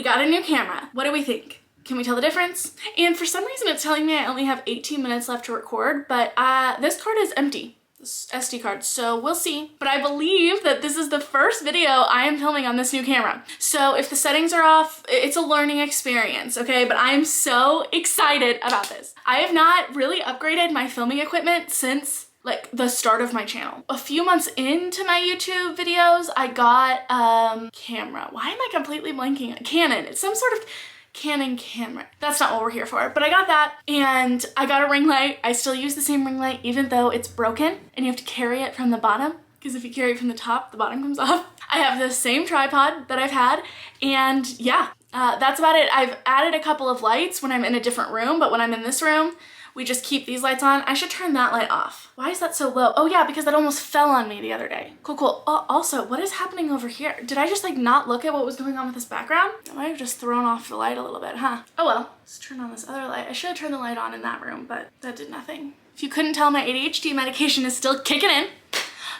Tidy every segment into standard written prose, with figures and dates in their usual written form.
we got a new camera. What do we think? Can we tell the difference? And for some reason it's telling me I only have 18 minutes left to record, but this card is empty. This SD card, so we'll see. But I believe that this is the first video I am filming on this new camera. So if the settings are off, it's a learning experience, okay? But I am so excited about this. I have not really upgraded my filming equipment since like the start of my channel. A few months into my YouTube videos, I got camera. Why am I completely blanking? Canon. It's some sort of Canon camera. That's not what we're here for, but I got that and I got a ring light. I still use the same ring light even though it's broken and you have to carry it from the bottom, because if you carry it from the top, the bottom comes off. I have the same tripod that I've had, and yeah, that's about it. I've added a couple of lights when I'm in a different room, but when I'm in this room, we just keep these lights on. I should turn that light off. Why is that so low? Oh yeah, because that almost fell on me the other day. Cool, cool. Also, what is happening over here? Did I just like not look at what was going on with this background? I might have just thrown off the light a little bit, huh? Oh well, let's turn on this other light. I should have turned the light on in that room, but that did nothing. If you couldn't tell, my ADHD medication is still kicking in.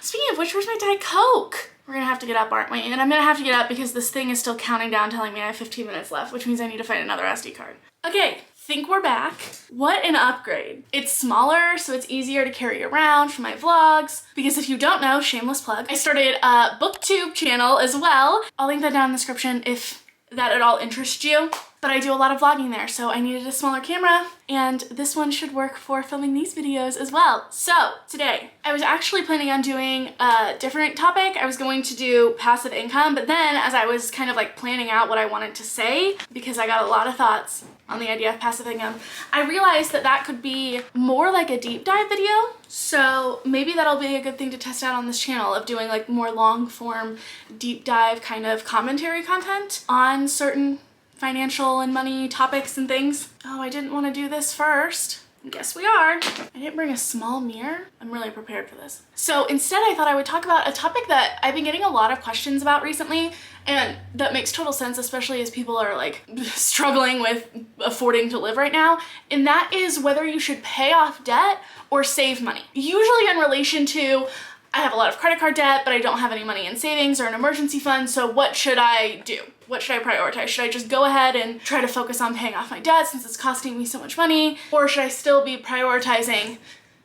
Speaking of which, where's my Diet Coke? We're gonna have to get up, aren't we? And I'm gonna have to get up because this thing is still counting down telling me I have 15 minutes left, which means I need to find another SD card. Okay. Think we're back. What an upgrade. It's smaller, so it's easier to carry around for my vlogs, because if you don't know, shameless plug, I started a BookTube channel as well. I'll link that down in the description if that at all interests you. But I do a lot of vlogging there, so I needed a smaller camera, and this one should work for filming these videos as well. So today, I was actually planning on doing a different topic. I was going to do passive income, but then as I was kind of like planning out what I wanted to say, because I got a lot of thoughts on the idea of passive income, I realized that that could be more like a deep dive video. So maybe that'll be a good thing to test out on this channel, of doing like more long form, deep dive kind of commentary content on certain financial and money topics and things. Oh, I didn't want to do this first. Guess we are. I didn't bring a small mirror. I'm really prepared for this. So instead I thought I would talk about a topic that I've been getting a lot of questions about recently, and that makes total sense, especially as people are like struggling with affording to live right now, and that is whether you should pay off debt or save money. Usually in relation to, I have a lot of credit card debt, but I don't have any money in savings or an emergency fund, so what should I do? What should I prioritize? Should I just go ahead and try to focus on paying off my debt since it's costing me so much money? Or should I still be prioritizing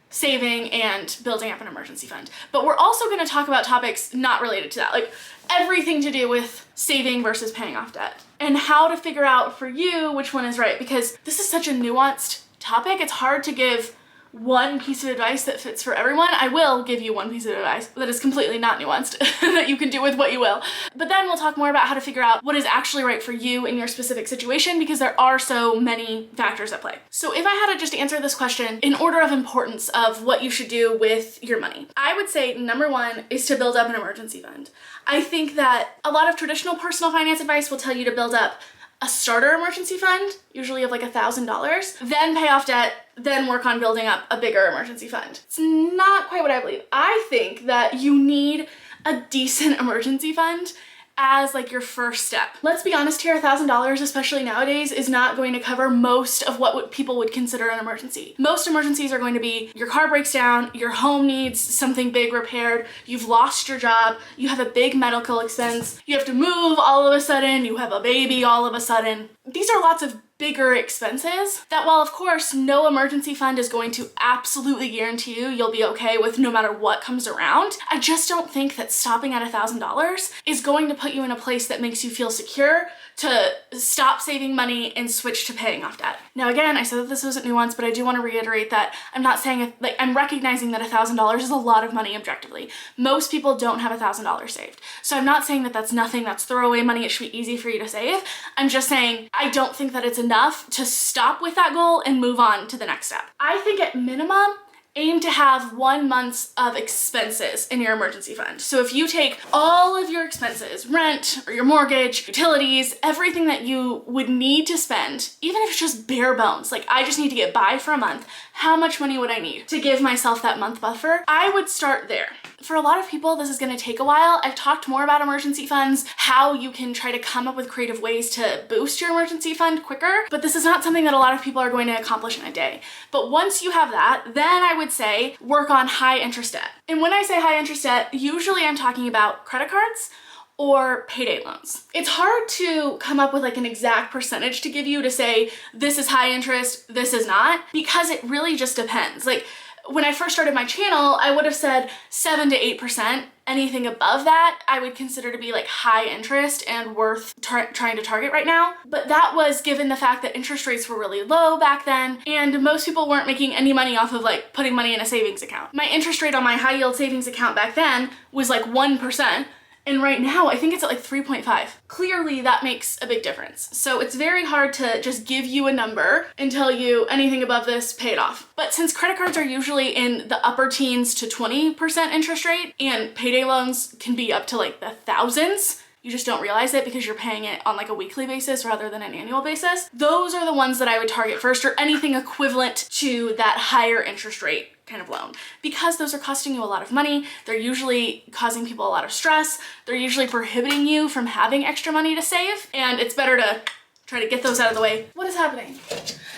saving and building up an emergency fund? But we're also gonna talk about topics not related to that, like everything to do with saving versus paying off debt, and how to figure out for you which one is right, because this is such a nuanced topic. It's hard to give one piece of advice that fits for everyone. I will give you one piece of advice that is completely not nuanced that you can do with what you will. But then we'll talk more about how to figure out what is actually right for you in your specific situation, because there are so many factors at play. So if I had to just answer this question in order of importance of what you should do with your money, I would say number one is to build up an emergency fund. I think that a lot of traditional personal finance advice will tell you to build up a starter emergency fund, usually of like $1,000, then pay off debt, then work on building up a bigger emergency fund. It's not quite what I believe. I think that you need a decent emergency fund as like your first step. Let's be honest here, $1,000, especially nowadays, is not going to cover most of what people would consider an emergency. Most emergencies are going to be your car breaks down, your home needs something big repaired, you've lost your job, you have a big medical expense, you have to move all of a sudden, you have a baby all of a sudden. These are lots of bigger expenses that, while of course no emergency fund is going to absolutely guarantee you'll be okay with no matter what comes around, I just don't think that stopping at $1,000 is going to put you in a place that makes you feel secure to stop saving money and switch to paying off debt. Now again, I said that this wasn't nuanced, but I do want to reiterate that I'm not saying, like, I'm recognizing that $1,000 is a lot of money objectively. Most people don't have $1,000 saved. So I'm not saying that that's nothing, that's throwaway money, it should be easy for you to save. I'm just saying I don't think that it's enough to stop with that goal and move on to the next step. I think at minimum, aim to have 1 month of expenses in your emergency fund. So if you take all of your expenses, rent or your mortgage, utilities, everything that you would need to spend, even if it's just bare bones, like I just need to get by for a month, how much money would I need to give myself that month buffer? I would start there. For a lot of people, this is gonna take a while. I've talked more about emergency funds, how you can try to come up with creative ways to boost your emergency fund quicker, but this is not something that a lot of people are going to accomplish in a day. But once you have that, then I would say work on high interest debt. And when I say high interest debt, usually I'm talking about credit cards or payday loans. It's hard to come up with like an exact percentage to give you to say this is high interest, this is not, because it really just depends. Like when I first started my channel, I would have said 7 to 8%. Anything above that, I would consider to be like high interest and worth trying to target right now. But that was given the fact that interest rates were really low back then, and most people weren't making any money off of like putting money in a savings account. My interest rate on my high yield savings account back then was like 1%. And right now, I think it's at like 3.5. Clearly, that makes a big difference. So it's very hard to just give you a number and tell you anything above this, pay it off. But since credit cards are usually in the upper teens to 20% interest rate, and payday loans can be up to like the thousands, you just don't realize it because you're paying it on like a weekly basis rather than an annual basis. Those are the ones that I would target first, or anything equivalent to that higher interest rate kind of loan, because those are costing you a lot of money. They're usually causing people a lot of stress. They're usually prohibiting you from having extra money to save, and it's better to try to get those out of the way. What is happening?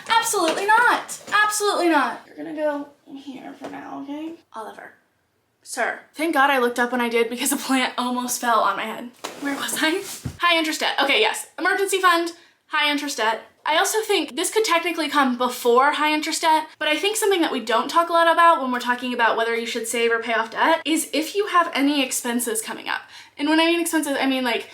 Absolutely not. Absolutely not. You're gonna go in here for now, okay? Oliver. Sir. Thank God I looked up when I did, because a plant almost fell on my head. Where was I? High interest debt. Okay, yes. Emergency fund, high interest debt. I also think this could technically come before high interest debt, but I think something that we don't talk a lot about when we're talking about whether you should save or pay off debt is if you have any expenses coming up. And when I mean expenses, I mean like,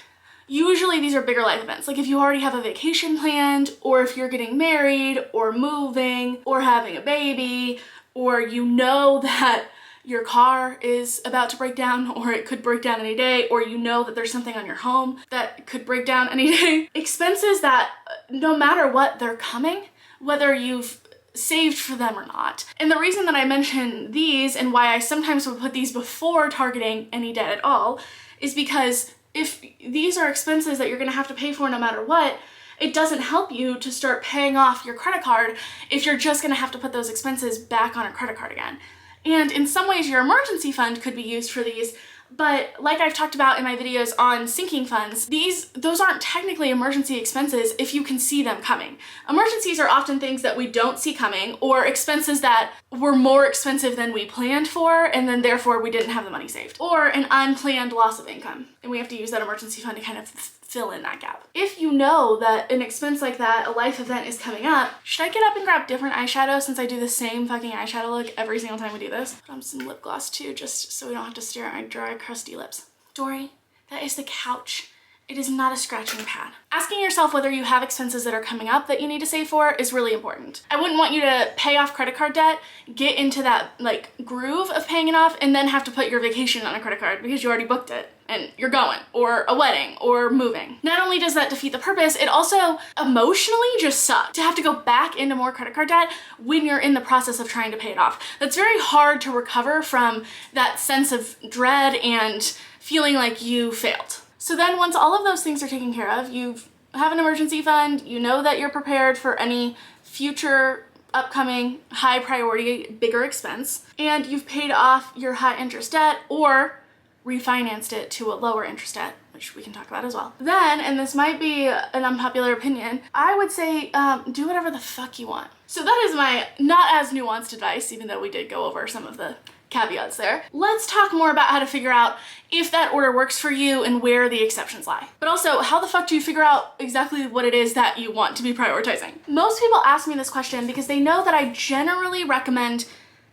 usually these are bigger life events. Like if you already have a vacation planned, or if you're getting married, or moving, or having a baby, or you know that your car is about to break down, or it could break down any day, or you know that there's something on your home that could break down any day. Expenses that no matter what, they're coming, whether you've saved for them or not. And the reason that I mention these and why I sometimes would put these before targeting any debt at all is because if these are expenses that you're gonna have to pay for no matter what, it doesn't help you to start paying off your credit card if you're just gonna have to put those expenses back on a credit card again. And in some ways your emergency fund could be used for these, but like I've talked about in my videos on sinking funds, those aren't technically emergency expenses if you can see them coming. Emergencies are often things that we don't see coming, or expenses that were more expensive than we planned for, and then therefore we didn't have the money saved, or an unplanned loss of income, and we have to use that emergency fund to kind of fill in that gap. If you know that an expense like that, a life event, is coming up, should I get up and grab different eyeshadow since I do the same fucking eyeshadow look every single time we do this? Put on some lip gloss too, just so we don't have to stare at my dry, crusty lips. Dory, that is the couch. It is not a scratching pad. Asking yourself whether you have expenses that are coming up that you need to save for is really important. I wouldn't want you to pay off credit card debt, get into that like groove of paying it off, and then have to put your vacation on a credit card because you already booked it and you're going, or a wedding, or moving. Not only does that defeat the purpose, it also emotionally just sucks to have to go back into more credit card debt when you're in the process of trying to pay it off. That's very hard to recover from, that sense of dread and feeling like you failed. So then once all of those things are taken care of, you have an emergency fund, you know that you're prepared for any future upcoming high priority, bigger expense, and you've paid off your high interest debt or refinanced it to a lower interest debt, which we can talk about as well. Then, and this might be an unpopular opinion, I would say do whatever the fuck you want. So that is my not as nuanced advice, even though we did go over some of the caveats there. Let's talk more about how to figure out if that order works for you and where the exceptions lie. But also, how the fuck do you figure out exactly what it is that you want to be prioritizing? Most people ask me this question because they know that I generally recommend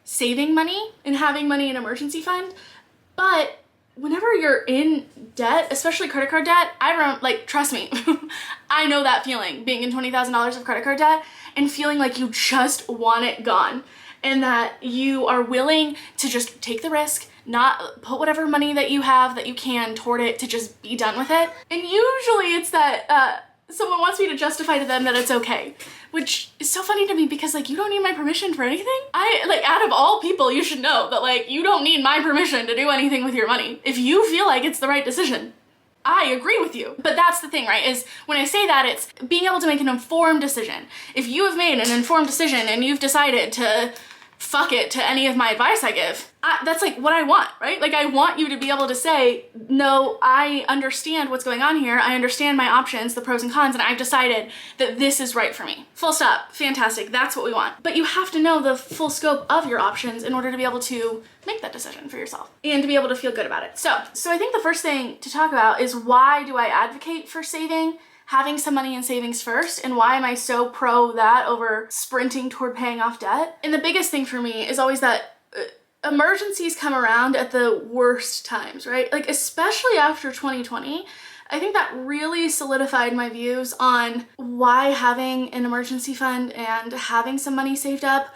saving money and having money in an emergency fund, but whenever you're in debt, especially credit card debt, trust me, I know that feeling, being in $20,000 of credit card debt and feeling like you just want it gone, and that you are willing to just take the risk, not put whatever money that you have that you can toward it, to just be done with it. And usually it's that someone wants me to justify to them that it's okay, which is so funny to me because like, you don't need my permission for anything. Out of all people, you should know that like, you don't need my permission to do anything with your money. If you feel like it's the right decision, I agree with you. But that's the thing, right? Is when I say that, it's being able to make an informed decision. If you have made an informed decision and you've decided to fuck it to any of my advice I give. That's like what I want, right? Like I want you to be able to say, no, I understand what's going on here. I understand my options, the pros and cons, and I've decided that this is right for me. Full stop. Fantastic. That's what we want. But you have to know the full scope of your options in order to be able to make that decision for yourself and to be able to feel good about it. So I think the first thing to talk about is, why do I advocate for saving? Having some money in savings first, and why am I so pro that over sprinting toward paying off debt? And the biggest thing for me is always that emergencies come around at the worst times, right? Like especially after 2020, I think that really solidified my views on why having an emergency fund and having some money saved up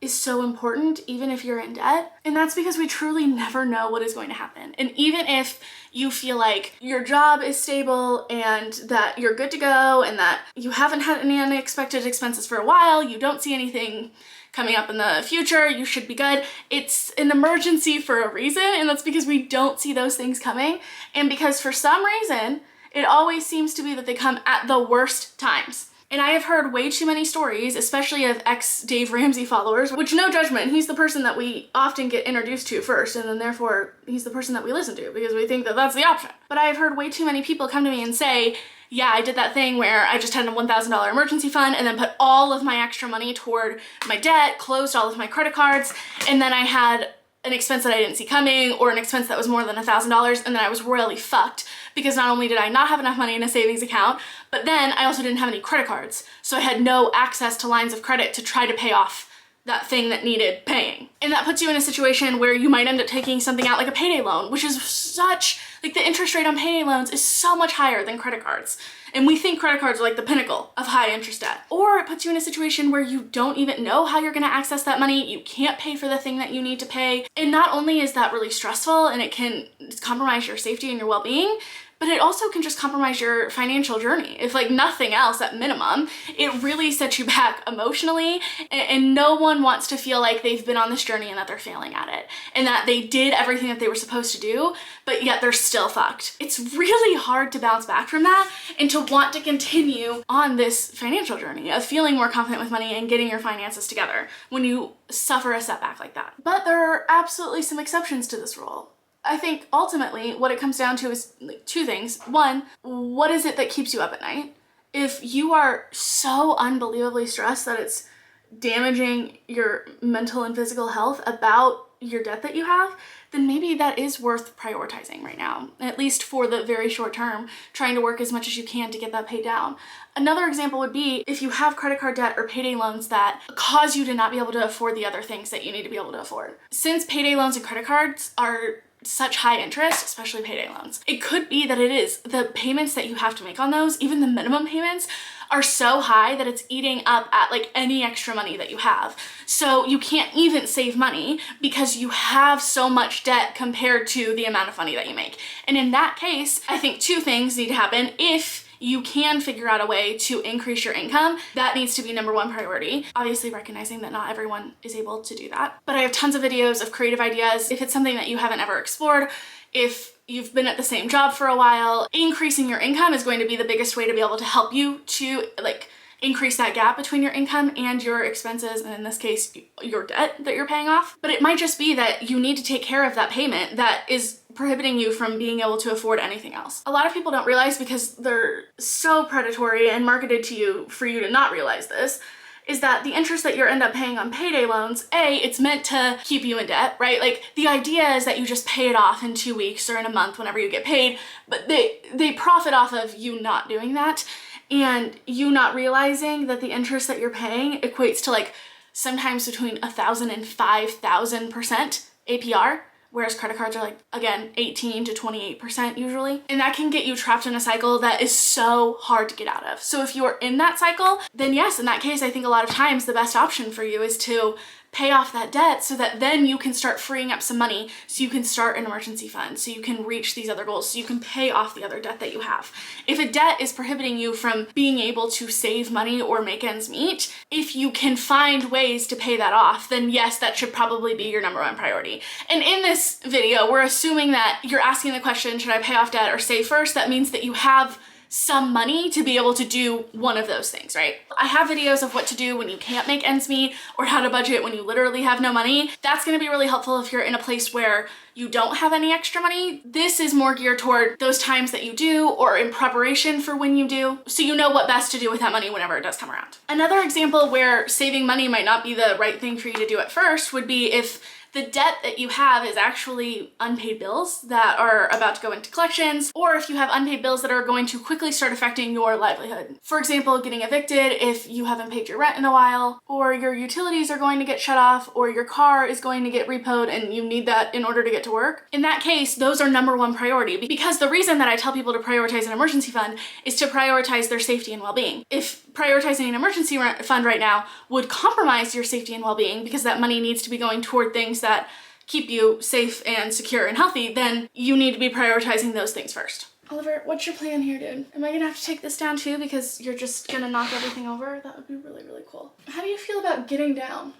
is so important, even if you're in debt. And that's because we truly never know what is going to happen. And even if you feel like your job is stable and that you're good to go and that you haven't had any unexpected expenses for a while, you don't see anything coming up in the future, you should be good. It's an emergency for a reason, and that's because we don't see those things coming. And because for some reason, it always seems to be that they come at the worst times. And I have heard way too many stories, especially of ex-Dave Ramsey followers, which, no judgment, he's the person that we often get introduced to first, and then therefore he's the person that we listen to because we think that that's the option. But I have heard way too many people come to me and say, yeah, I did that thing where I just had a $1,000 emergency fund and then put all of my extra money toward my debt, closed all of my credit cards, and then I had an expense that I didn't see coming, or an expense that was more than $1,000, and then I was royally fucked because not only did I not have enough money in a savings account, but then I also didn't have any credit cards. So I had no access to lines of credit to try to pay off that thing that needed paying. And that puts you in a situation where you might end up taking something out like a payday loan, which is such, like the interest rate on payday loans is so much higher than credit cards. And we think credit cards are like the pinnacle of high interest debt. Or it puts you in a situation where you don't even know how you're gonna access that money, you can't pay for the thing that you need to pay. And not only is that really stressful and it can compromise your safety and your well-being, but it also can just compromise your financial journey. If like nothing else, at minimum, it really sets you back emotionally, and no one wants to feel like they've been on this journey and that they're failing at it, and that they did everything that they were supposed to do, but yet they're still fucked. It's really hard to bounce back from that and to want to continue on this financial journey of feeling more confident with money and getting your finances together when you suffer a setback like that. But there are absolutely some exceptions to this rule. I think ultimately what it comes down to is like two things. One, what is it that keeps you up at night? If you are so unbelievably stressed that it's damaging your mental and physical health about your debt that you have, then maybe that is worth prioritizing right now, at least for the very short term, trying to work as much as you can to get that paid down. Another example would be if you have credit card debt or payday loans that cause you to not be able to afford the other things that you need to be able to afford. Since payday loans and credit cards are such high interest, especially payday loans, it could be that it is the payments that you have to make on those, even the minimum payments, are so high that it's eating up at like any extra money that you have. So you can't even save money because you have so much debt compared to the amount of money that you make. And in that case, I think two things need to happen. If you can figure out a way to increase your income, that needs to be number one priority. Obviously recognizing that not everyone is able to do that. But I have tons of videos of creative ideas. If it's something that you haven't ever explored, if you've been at the same job for a while, increasing your income is going to be the biggest way to be able to help you to like increase that gap between your income and your expenses, and in this case, your debt that you're paying off. But it might just be that you need to take care of that payment that is prohibiting you from being able to afford anything else. A lot of people don't realize, because they're so predatory and marketed to you for you to not realize this, is that the interest that you end up paying on payday loans, it's meant to keep you in debt, right? Like the idea is that you just pay it off in 2 weeks or in a month whenever you get paid, but they profit off of you not doing that and you not realizing that the interest that you're paying equates to like sometimes between 1,000 and 5,000% APR. Whereas credit cards are like, again, 18 to 28% usually. And that can get you trapped in a cycle that is so hard to get out of. So if you're in that cycle, then yes, in that case, I think a lot of times the best option for you is to pay off that debt so that then you can start freeing up some money so you can start an emergency fund, so you can reach these other goals, so you can pay off the other debt that you have. If a debt is prohibiting you from being able to save money or make ends meet, if you can find ways to pay that off, then yes, that should probably be your number one priority. And in this video, we're assuming that you're asking the question, should I pay off debt or save first? That means that you have some money to be able to do one of those things, right? I have videos of what to do when you can't make ends meet or how to budget when you literally have no money. That's gonna be really helpful if you're in a place where you don't have any extra money. This is more geared toward those times that you do or in preparation for when you do, so you know what best to do with that money whenever it does come around. Another example where saving money might not be the right thing for you to do at first would be if the debt that you have is actually unpaid bills that are about to go into collections, or if you have unpaid bills that are going to quickly start affecting your livelihood. For example, getting evicted if you haven't paid your rent in a while, or your utilities are going to get shut off, or your car is going to get repoed and you need that in order to get to work. In that case, those are #1 priority, because the reason that I tell people to prioritize an emergency fund is to prioritize their safety and well-being. If prioritizing an emergency fund right now would compromise your safety and well-being because that money needs to be going toward things that keep you safe and secure and healthy, then you need to be prioritizing those things first. Oliver, what's your plan here, dude? Am I gonna have to take this down too because you're just gonna knock everything over? That would be really, really cool. How do you feel about getting down?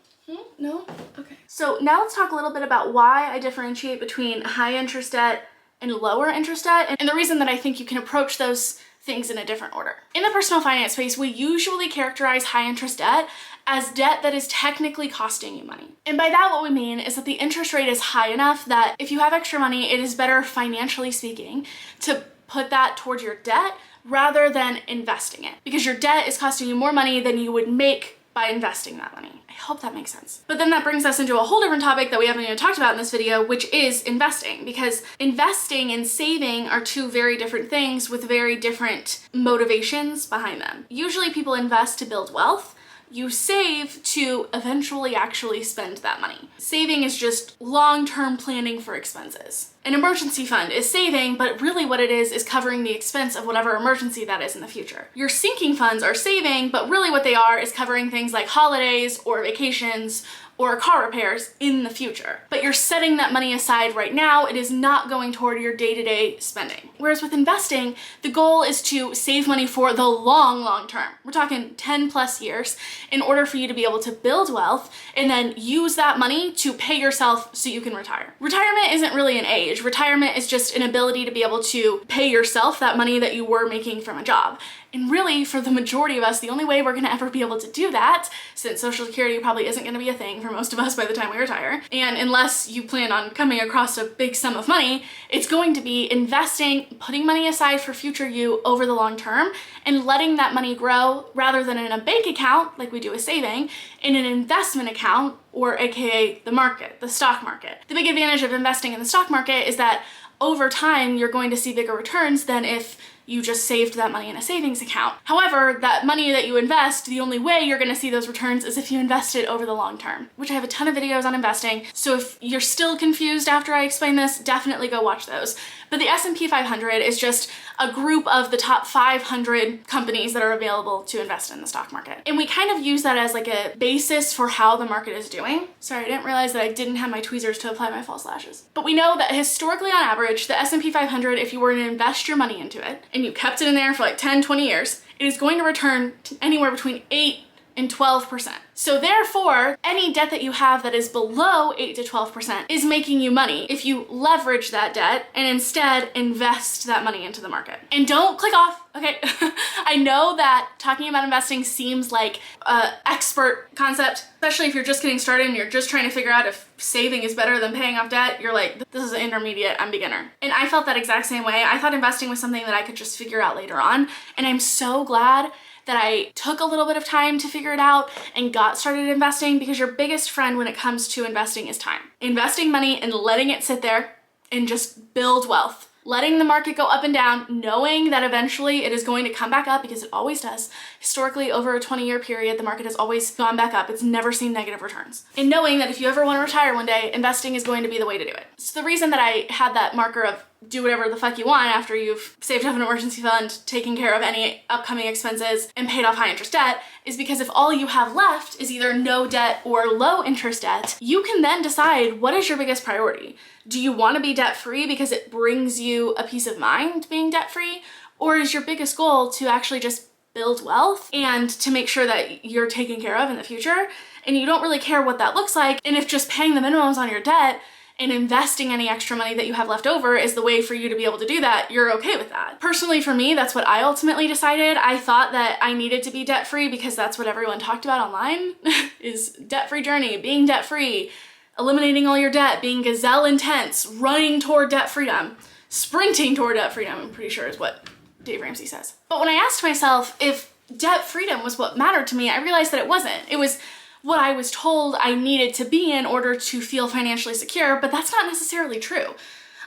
No? Okay. So now let's talk a little bit about why I differentiate between high interest debt and lower interest debt, and the reason that I think you can approach those things in a different order. In the personal finance space, we usually characterize high interest debt as debt that is technically costing you money. And by that, what we mean is that the interest rate is high enough that if you have extra money, it is better financially speaking to put that towards your debt rather than investing it, because your debt is costing you more money than you would make by investing that money. I hope that makes sense. But then that brings us into a whole different topic that we haven't even talked about in this video, which is investing, because investing and saving are two very different things with very different motivations behind them. Usually people invest to build wealth. You save to eventually actually spend that money. Saving is just long-term planning for expenses. An emergency fund is saving, but really what it is covering the expense of whatever emergency that is in the future. Your sinking funds are saving, but really what they are is covering things like holidays or vacations or car repairs in the future. But you're setting that money aside right now. It is not going toward your day-to-day spending. Whereas with investing, the goal is to save money for the long, long term. We're talking 10+ years in order for you to be able to build wealth and then use that money to pay yourself so you can retire. Retirement isn't really an age. Retirement is just an ability to be able to pay yourself that money that you were making from a job. And really, for the majority of us, the only way we're gonna ever be able to do that, since Social Security probably isn't gonna be a thing for most of us by the time we retire, and unless you plan on coming across a big sum of money, it's going to be investing, putting money aside for future you over the long term, and letting that money grow rather than in a bank account, like we do with saving, in an investment account, or AKA the market, the stock market. The big advantage of investing in the stock market is that over time, you're going to see bigger returns than if you just saved that money in a savings account. However, that money that you invest, the only way you're gonna see those returns is if you invest it over the long term, which I have a ton of videos on investing. So if you're still confused after I explain this, definitely go watch those. But the S&P 500 is just a group of the top 500 companies that are available to invest in the stock market. And we kind of use that as like a basis for how the market is doing. Sorry, I didn't realize that I didn't have my tweezers to apply my false lashes. But we know that historically on average, the S&P 500, if you were to invest your money into it, and you kept it in there for like 10, 20 years, it is going to return anywhere between 8 and 12%. So therefore, any debt that you have that is below 8 to 12% is making you money if you leverage that debt and instead invest that money into the market. And don't click off, okay? I know that talking about investing seems like an expert concept, especially if you're just getting started and you're just trying to figure out if saving is better than paying off debt. You're like, this is an intermediate, I'm beginner. And I felt that exact same way. I thought investing was something that I could just figure out later on. And I'm so glad that I took a little bit of time to figure it out and got started investing, because your biggest friend when it comes to investing is time. Investing money and letting it sit there and just build wealth. Letting the market go up and down, knowing that eventually it is going to come back up, because it always does. Historically, over a 20-year period, the market has always gone back up. It's never seen negative returns. And knowing that if you ever want to retire one day, investing is going to be the way to do it. So the reason that I had that marker of do whatever the fuck you want after you've saved up an emergency fund, taken care of any upcoming expenses, and paid off high interest debt is because if all you have left is either no debt or low interest debt, you can then decide what is your biggest priority. Do you want to be debt free because it brings you a peace of mind being debt free? Or is your biggest goal to actually just build wealth and to make sure that you're taken care of in the future? And you don't really care what that looks like. And if just paying the minimums on your debt and investing any extra money that you have left over is the way for you to be able to do that, you're okay with that. Personally, for me, that's what I ultimately decided. I thought that I needed to be debt-free because that's what everyone talked about online is debt-free journey, being debt-free, eliminating all your debt, being gazelle intense, running toward debt freedom, sprinting toward debt freedom, I'm pretty sure is what Dave Ramsey says. But when I asked myself if debt freedom was what mattered to me, I realized that it wasn't. It was what I was told I needed to be in order to feel financially secure, but that's not necessarily true.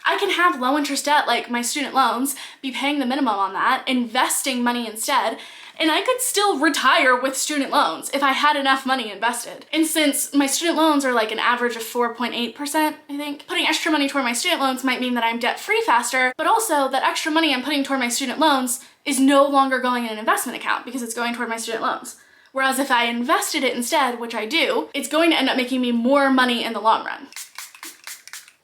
I can have low interest debt like my student loans, be paying the minimum on that, investing money instead, and I could still retire with student loans if I had enough money invested. And since my student loans are like an average of 4.8%, I think, putting extra money toward my student loans might mean that I'm debt-free faster, but also that extra money I'm putting toward my student loans is no longer going in an investment account because it's going toward my student loans. Whereas if I invested it instead, which I do, it's going to end up making me more money in the long run.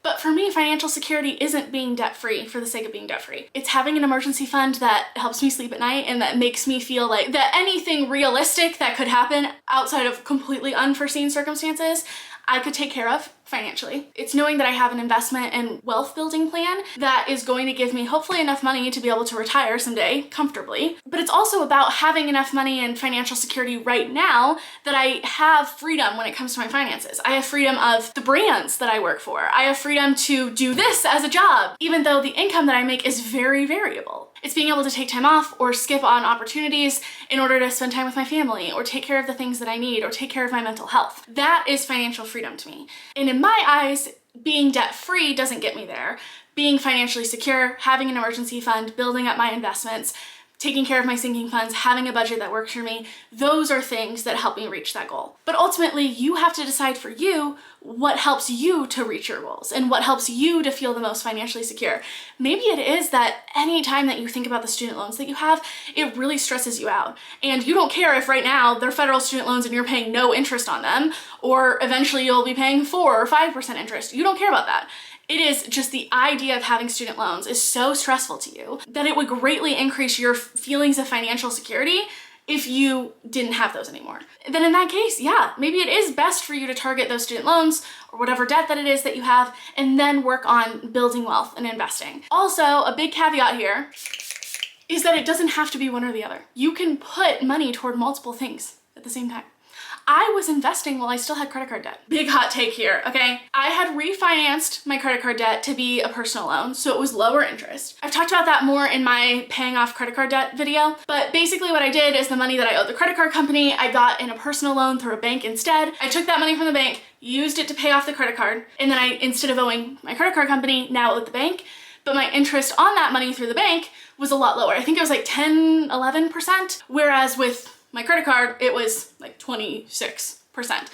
But for me, financial security isn't being debt-free for the sake of being debt-free. It's having an emergency fund that helps me sleep at night and that makes me feel like that anything realistic that could happen outside of completely unforeseen circumstances, I could take care of financially. It's knowing that I have an investment and wealth building plan that is going to give me hopefully enough money to be able to retire someday comfortably. But it's also about having enough money and financial security right now that I have freedom when it comes to my finances. I have freedom of the brands that I work for. I have freedom to do this as a job, even though the income that I make is very variable. It's being able to take time off or skip on opportunities in order to spend time with my family or take care of the things that I need or take care of my mental health. That is financial freedom to me. And in my eyes, being debt-free doesn't get me there. Being financially secure, having an emergency fund, building up my investments, taking care of my sinking funds, having a budget that works for me, those are things that help me reach that goal. But ultimately, you have to decide for you what helps you to reach your goals and what helps you to feel the most financially secure. Maybe it is that any time that you think about the student loans that you have, it really stresses you out. And you don't care if right now they're federal student loans and you're paying no interest on them, or eventually you'll be paying 4 or 5% interest. You don't care about that. It is just the idea of having student loans is so stressful to you that it would greatly increase your feelings of financial security if you didn't have those anymore. Then in that case, yeah, maybe it is best for you to target those student loans or whatever debt that it is that you have and then work on building wealth and investing. Also, a big caveat here is that it doesn't have to be one or the other. You can put money toward multiple things at the same time. I was investing while I still had credit card debt. Big hot take here, okay? I had refinanced my credit card debt to be a personal loan, so it was lower interest. I've talked about that more in my paying off credit card debt video, but basically what I did is the money that I owed the credit card company, I got in a personal loan through a bank instead. I took that money from the bank, used it to pay off the credit card, and then I, instead of owing my credit card company, now owed the bank, but my interest on that money through the bank was a lot lower. I think it was like 10, 11%, whereas with my credit card, it was like 26%.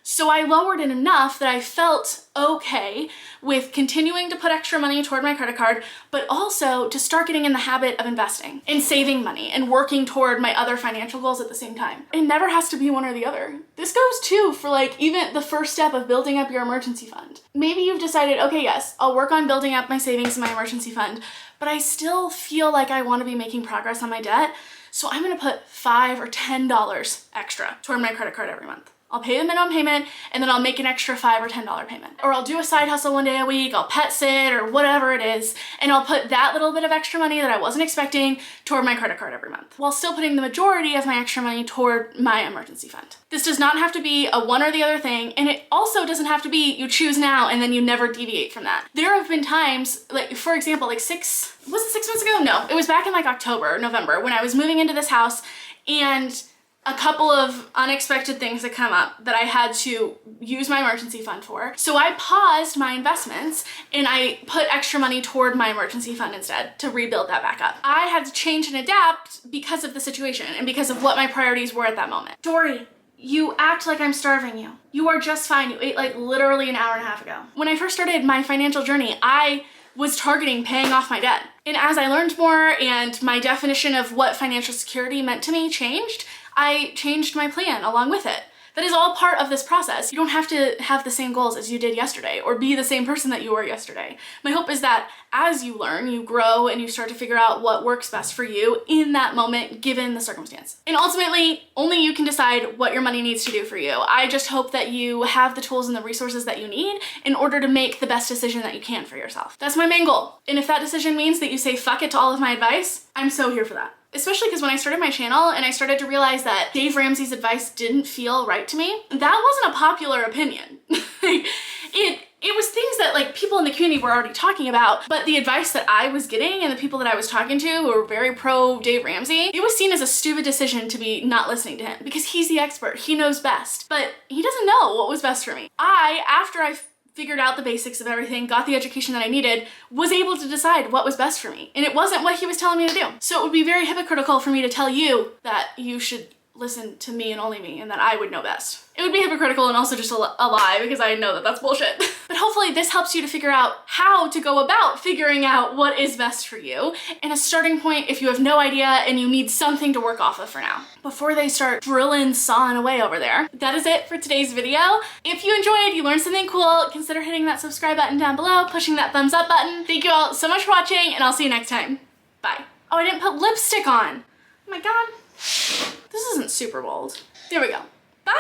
So I lowered it enough that I felt okay with continuing to put extra money toward my credit card, but also to start getting in the habit of investing and saving money and working toward my other financial goals at the same time. It never has to be one or the other. This goes too for like even the first step of building up your emergency fund. Maybe you've decided, okay, yes, I'll work on building up my savings in my emergency fund, but I still feel like I want to be making progress on my debt. So I'm gonna put $5 or $10 extra toward my credit card every month. I'll pay the minimum payment and then I'll make an extra $5 or $10 payment. Or I'll do a side hustle one day a week, I'll pet sit or whatever it is, and I'll put that little bit of extra money that I wasn't expecting toward my credit card every month, while still putting the majority of my extra money toward my emergency fund. This does not have to be a one or the other thing, and it also doesn't have to be you choose now and then you never deviate from that. There have been times, like for example, like was it 6 months ago? No, it was back in like October, November, when I was moving into this house and a couple of unexpected things that come up that I had to use my emergency fund for. So I paused my investments and I put extra money toward my emergency fund instead to rebuild that back up. I had to change and adapt because of the situation and because of what my priorities were at that moment. Dory, you act like I'm starving you. You are just fine. You ate like literally an hour and a half ago. When I first started my financial journey, I was targeting paying off my debt. And as I learned more and my definition of what financial security meant to me changed, I changed my plan along with it. That is all part of this process. You don't have to have the same goals as you did yesterday or be the same person that you were yesterday. My hope is that as you learn, you grow and you start to figure out what works best for you in that moment, given the circumstance. And ultimately, only you can decide what your money needs to do for you. I just hope that you have the tools and the resources that you need in order to make the best decision that you can for yourself. That's my main goal. And if that decision means that you say fuck it to all of my advice, I'm so here for that. Especially because when I started my channel and I started to realize that Dave Ramsey's advice didn't feel right to me, that wasn't a popular opinion. It was things that like people in the community were already talking about, but the advice that I was getting and the people that I was talking to who were very pro Dave Ramsey, it was seen as a stupid decision to be not listening to him because he's the expert, he knows best, but he doesn't know what was best for me. After I figured out the basics of everything, got the education that I needed, was able to decide what was best for me. And it wasn't what he was telling me to do. So it would be very hypocritical for me to tell you that you should listen to me and only me and that I would know best. It would be hypocritical and also just a lie because I know that that's bullshit. But hopefully this helps you to figure out how to go about figuring out what is best for you and a starting point if you have no idea and you need something to work off of for now before they start drilling, sawing away over there. That is it for today's video. If you enjoyed, you learned something cool, consider hitting that subscribe button down below, pushing that thumbs up button. Thank you all so much for watching and I'll see you next time. Bye. Oh, I didn't put lipstick on. Oh my God. This isn't super bold. There we go. Bye.